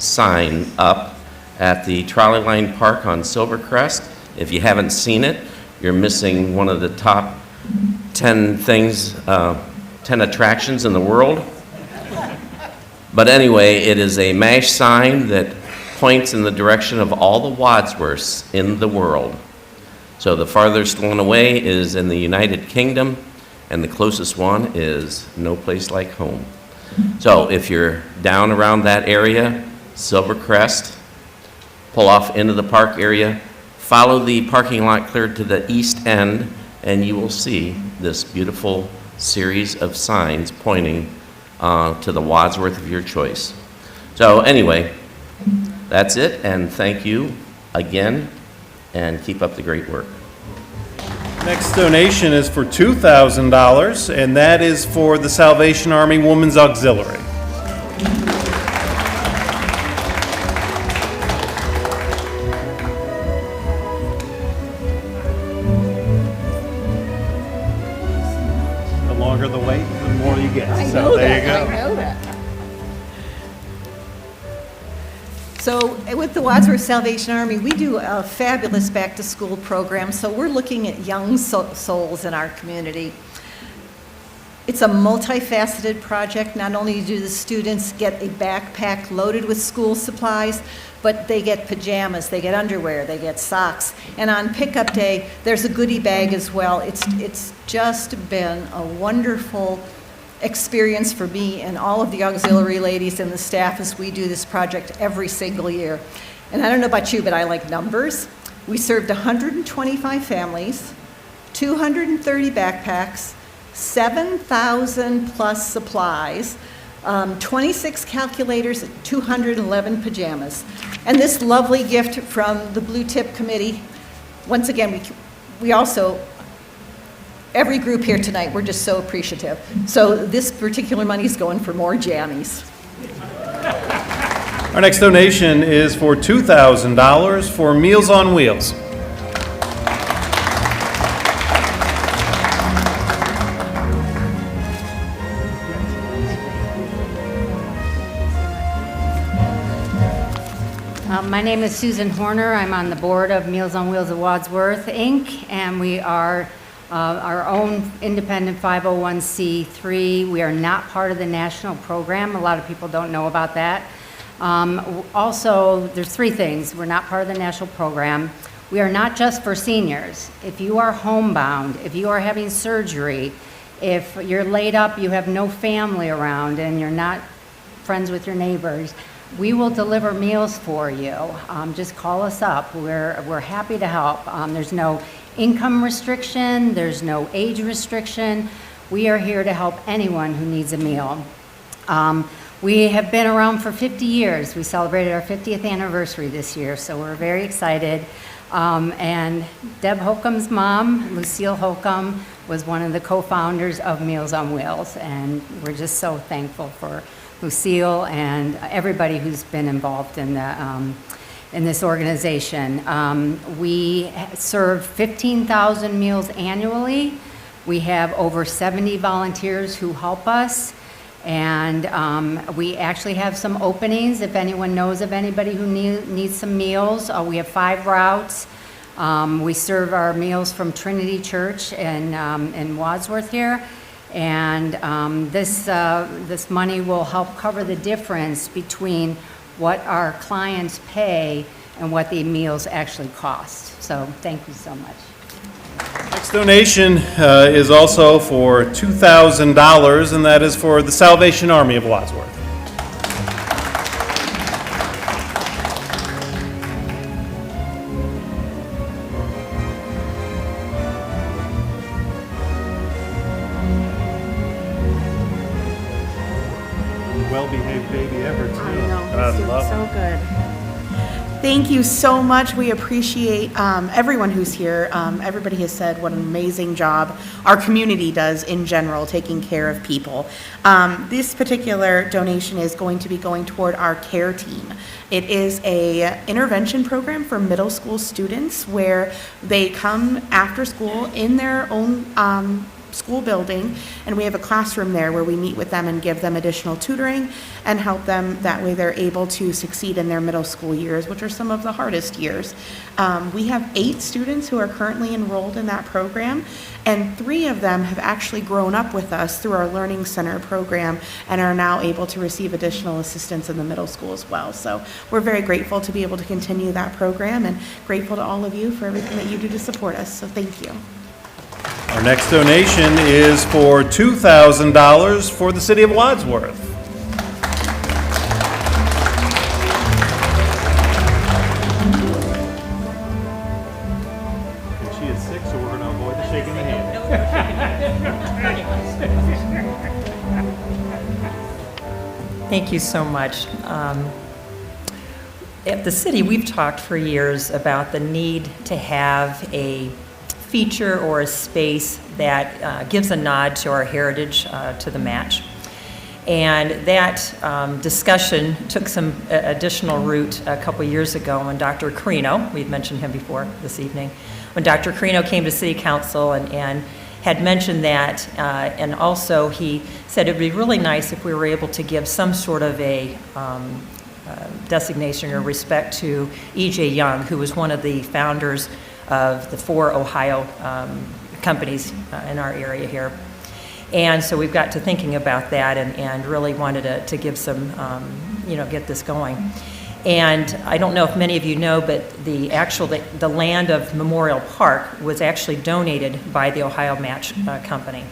sign up at the Trolley Line Park on Silvercrest. If you haven't seen it, you're missing one of the top 10 attractions in the world. But anyway, it is a MASH sign that points in the direction of all the Wadsworths in the world. So the farthest one away is in the United Kingdom, and the closest one is No Place Like Home. So if you're down around that area, Silvercrest, pull off into the park area, follow the parking lot clear to the east end, and you will see this beautiful series of signs pointing to the Wadsworth of your choice. So anyway, that's it, and thank you again, and keep up the great work. Next donation is for $2,000, and that is for the Salvation Army Women's Auxiliary. The longer the wait, the more you get. So there you go. I know that. So with the Wadsworth Salvation Army, we do a fabulous back-to-school program, so we're looking at young souls in our community. It's a multifaceted project. Not only do the students get a backpack loaded with school supplies, but they get pajamas, they get underwear, they get socks. And on pickup day, there's a goodie bag as well. It's just been a wonderful experience for me and all of the auxiliary ladies and the staff as we do this project every single year. And I don't know about you, but I like numbers. We served 125 families, 230 backpacks, 7,000 plus supplies, 26 calculators, 211 pajamas. And this lovely gift from the Blue Tip Committee, once again, we also, every group here tonight, we're just so appreciative. So this particular money is going for more jammies. Our next donation is for $2,000 for Meals on Wheels. My name is Susan Horner. I'm on the board of Meals on Wheels of Wadsworth, Inc., and we are our own independent 501c3. We are not part of the national program. A lot of people don't know about that. Also, there's three things. We're not part of the national program. We are not just for seniors. If you are homebound, if you are having surgery, if you're laid up, you have no family around, and you're not friends with your neighbors, we will deliver meals for you. Just call us up. We're happy to help. There's no income restriction. There's no age restriction. We are here to help anyone who needs a meal. We have been around for 50 years. We celebrated our 50th anniversary this year, so we're very excited. And Deb Holcomb's mom, Lucille Holcomb, was one of the co-founders of Meals on Wheels, and we're just so thankful for Lucille and everybody who's been involved in this organization. We serve 15,000 meals annually. We have over 70 volunteers who help us, and we actually have some openings if anyone knows of anybody who needs some meals. We have 5 routes. We serve our meals from Trinity Church in Wadsworth here, and this money will help cover the difference between what our clients pay and what the meals actually cost. So thank you so much. Next donation is also for $2,000, and that is for the Salvation Army of Wadsworth. Well-behaved baby ever, too. I know, I he's doing love so it. good. Thank you so much. We appreciate everyone who's here. Everybody has said what an amazing job our community does in general, taking care of people. This particular donation is going to be going toward our care team. It is a intervention program for middle school students where they come after school in their own school building, and we have a classroom there where we meet with them and give them additional tutoring and help them. That way they're able to succeed in their middle school years, which are some of the hardest years. We have 8 students who are currently enrolled in that program, and 3 of them have actually grown up with us through our Learning Center program and are now able to receive additional assistance in the middle school as well. So we're very grateful to be able to continue that program, and grateful to all of you for everything that you do to support us. So thank you. Our next donation is for $2,000 for the City of Wadsworth. And she is 6, so we're going to avoid the shaking the hand. Thank you so much. At the city, we've talked for years about the need to have a feature or a space that gives a nod to our heritage, to the match. And that discussion took some additional root a couple years ago when Dr. Carino, we've mentioned him before this evening, when Dr. Carino came to City Council and had mentioned that, and also he said it'd be really nice if we were able to give some sort of a designation or respect to E.J. Young, who was one of the founders of the 4 Ohio companies in our area here. And so we've got to thinking about that and really wanted to give some, get this going. And I don't know if many of you know, but the land of Memorial Park was actually donated by the Ohio Match Company.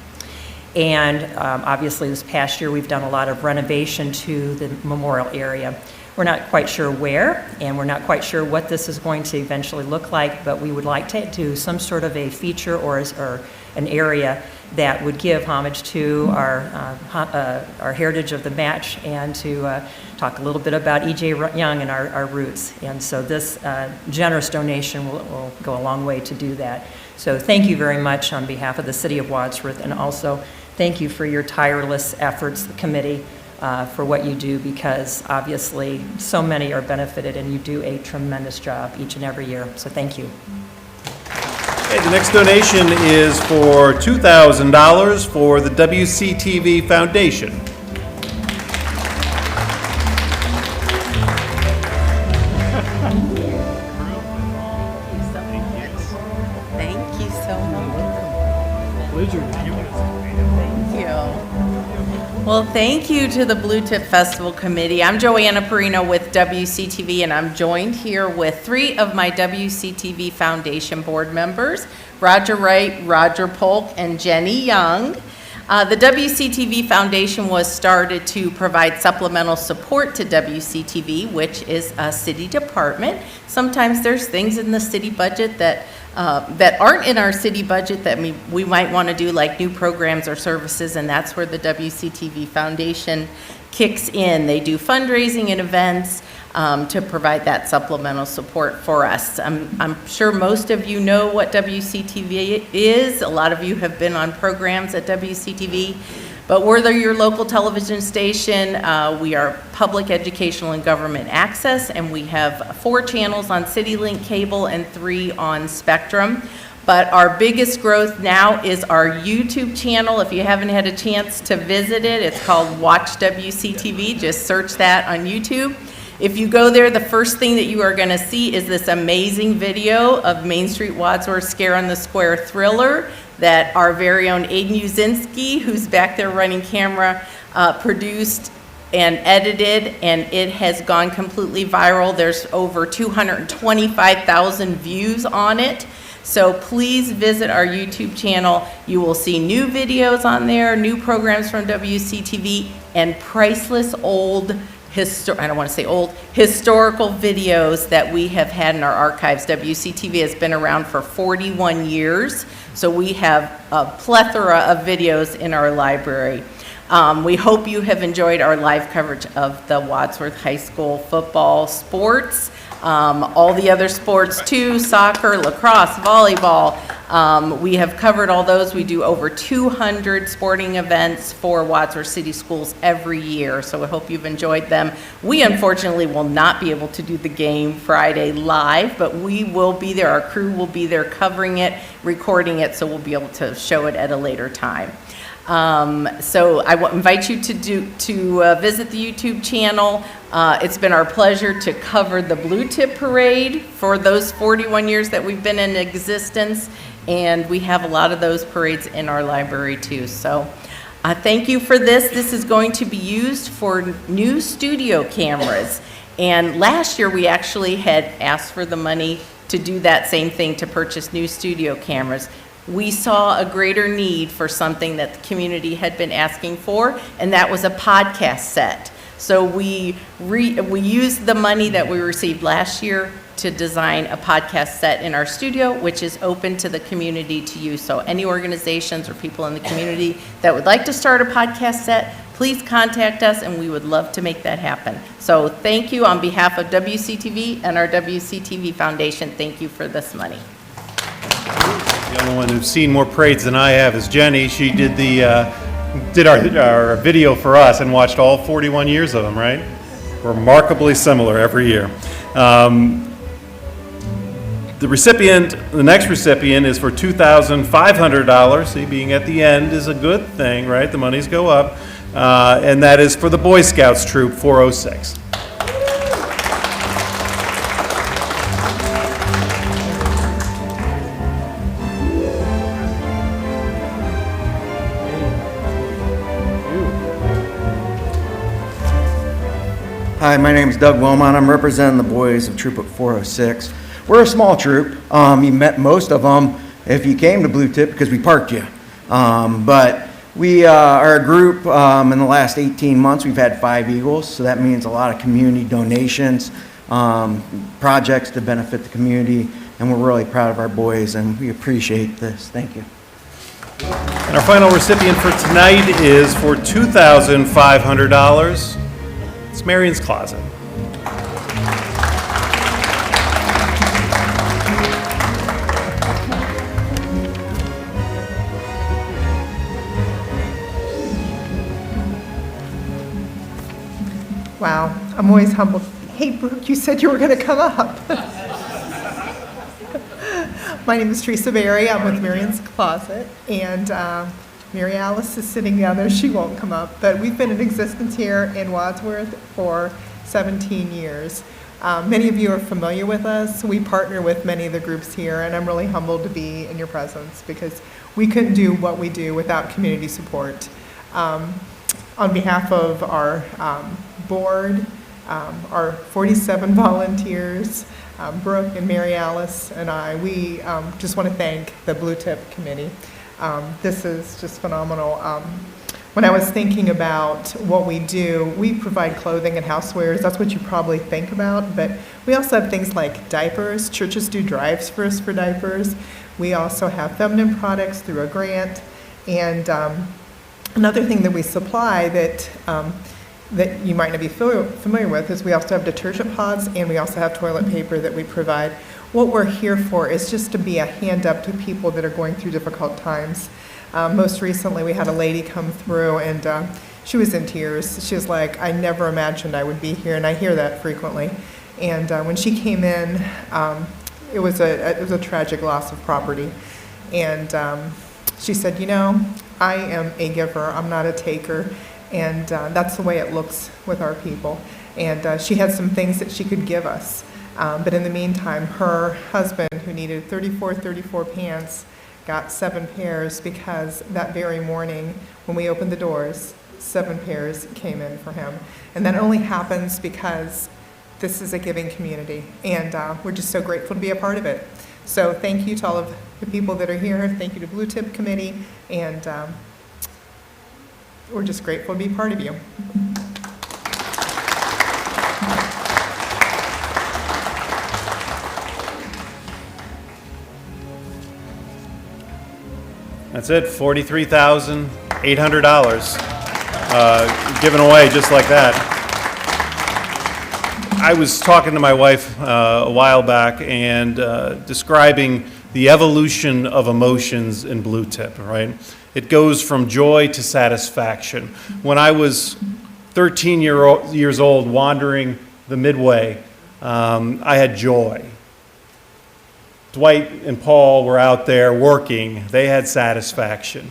And obviously this past year we've done a lot of renovation to the memorial area. We're not quite sure where, and we're not quite sure what this is going to eventually look like, but we would like to do some sort of a feature or an area that would give homage to our heritage of the match, and to talk a little bit about E.J. Young and our roots. And so this generous donation will go a long way to do that. So thank you very much on behalf of the City of Wadsworth, and also thank you for your tireless efforts, the committee, for what you do, because obviously so many are benefited and you do a tremendous job each and every year. So thank you. Okay, the next donation is for $2,000 for the WCTV Foundation. Thank you so much. Well, thank you to the Blue Tip Festival Committee. I'm Joanna Perino with WCTV, and I'm joined here with 3 of my WCTV Foundation board members, Roger Wright, Roger Polk, and Jenny Young. The WCTV Foundation was started to provide supplemental support to WCTV, which is a city department. Sometimes there's things in the city budget that aren't in our city budget that we might want to do, like new programs or services, and that's where the WCTV Foundation kicks in. They do fundraising and events to provide that supplemental support for us. I'm sure most of you know what WCTV is. A lot of you have been on programs at WCTV, but we're your local television station. We are public, educational, and government access, and we have 4 channels on CityLink Cable and 3 on Spectrum. But our biggest growth now is our YouTube channel. If you haven't had a chance to visit it, it's called Watch WCTV. Just search that on YouTube. If you go there, the first thing that you are going to see is this amazing video of Main Street Wadsworth Scare on the Square thriller that our very own Aiden Uzinski, who's back there running camera, produced and edited, and it has gone completely viral. There's over 225,000 views on it. So please visit our YouTube channel. You will see new videos on there, new programs from WCTV, and priceless historical videos that we have had in our archives. WCTV has been around for 41 years, so we have a plethora of videos in our library. We hope you have enjoyed our live coverage of the Wadsworth High School football sports, all the other sports too, soccer, lacrosse, volleyball. We have covered all those. We do over 200 sporting events for Wadsworth City Schools every year, so I hope you've enjoyed them. We unfortunately will not be able to do the game Friday live, but we will be there. Our crew will be there covering it, recording it, so we'll be able to show it at a later time. So I invite you to visit the YouTube channel. It's been our pleasure to cover the Blue Tip Parade for those 41 years that we've been in existence, and we have a lot of those parades in our library too. So thank you for this. This is going to be used for new studio cameras. And last year we actually had asked for the money to do that same thing, to purchase new studio cameras. We saw a greater need for something that the community had been asking for, and that was a podcast set. So we used the money that we received last year to design a podcast set in our studio, which is open to the community to use. So any organizations or people in the community that would like to start a podcast set, please contact us, and we would love to make that happen. So thank you on behalf of WCTV and our WCTV Foundation. Thank you for this money. The only one who's seen more parades than I have is Jenny. She did our video for us and watched all 41 years of them, right? Remarkably similar every year. The next recipient is for $2,500. See, being at the end is a good thing, right? The monies go up. And that is for the Boy Scouts Troop 406. Hi, my name is Doug Wilmot. I'm representing the boys of Troop 406. We're a small troop. You met most of them if you came to Blue Tip because we parked you. But we are a group. In the last 18 months, we've had 5 Eagles, so that means a lot of community donations, projects to benefit the community, and we're really proud of our boys, and we appreciate this. Thank you. And our final recipient for tonight is for $2,500. It's Marion's Closet. Wow, I'm always humbled. Hey, Brooke, you said you were going to come up. My name is Teresa Berry. I'm with Marion's Closet, and Mary Alice is sitting down there. She won't come up, but we've been in existence here in Wadsworth for 17 years. Many of you are familiar with us. We partner with many of the groups here, and I'm really humbled to be in your presence because we couldn't do what we do without community support. on behalf of our board, our 47 volunteers, Brooke and Mary Alice and I, we just want to thank the Blue Tip Committee. This is just phenomenal. When I was thinking about what we do, we provide clothing and housewares. That's what you probably think about, but we also have things like diapers. Churches do drives for us for diapers. We also have feminine products through a grant. And another thing that we supply that that you might not be familiar with is we also have detergent pods, and we also have toilet paper that we provide. What we're here for is just to be a hand up to people that are going through difficult times. Most recently, we had a lady come through, and she was in tears. She was like, I never imagined I would be here, and I hear that frequently. And when she came in, it was a tragic loss of property. And she said, you know, I am a giver, I'm not a taker. And that's the way it looks with our people. And she had some things that she could give us. But in the meantime, her husband, who needed 34 pants, got 7 pairs because that very morning when we opened the doors, 7 pairs came in for him. And that only happens because this is a giving community. And we're just so grateful to be a part of it. So thank you to all of the people that are here. Thank you to Blue Tip Committee. And we're just grateful to be part of you. That's it, $43,800 given away just like that. I was talking to my wife a while back and describing the evolution of emotions in Blue Tip, right? It goes from joy to satisfaction. When I was 13 years old wandering the Midway, I had joy. Dwight and Paul were out there working. They had satisfaction.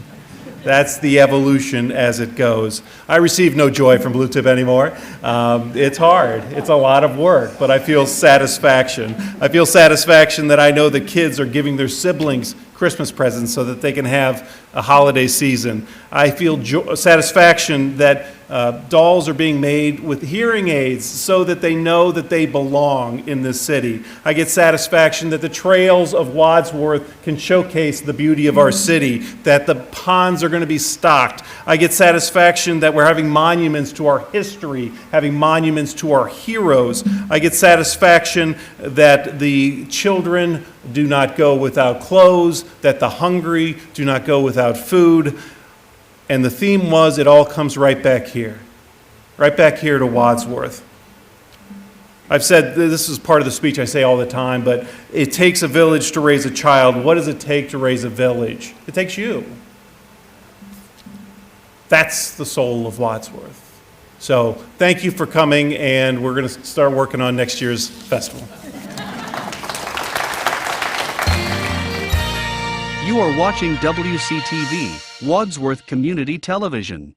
That's the evolution as it goes. I receive no joy from Blue Tip anymore. It's hard. It's a lot of work, but I feel satisfaction. I feel satisfaction that I know the kids are giving their siblings Christmas presents so that they can have a holiday season. I feel satisfaction that dolls are being made with hearing aids so that they know that they belong in this city. I get satisfaction that the trails of Wadsworth can showcase the beauty of our city, that the ponds are going to be stocked. I get satisfaction that we're having monuments to our history, having monuments to our heroes. I get satisfaction that the children do not go without clothes, that the hungry do not go without food. And the theme was, it all comes right back here to Wadsworth. I've said, this is part of the speech I say all the time, but it takes a village to raise a child. What does it take to raise a village? It takes you. That's the soul of Wadsworth. So thank you for coming, and we're going to start working on next year's festival. You are watching WCTV, Wadsworth Community Television.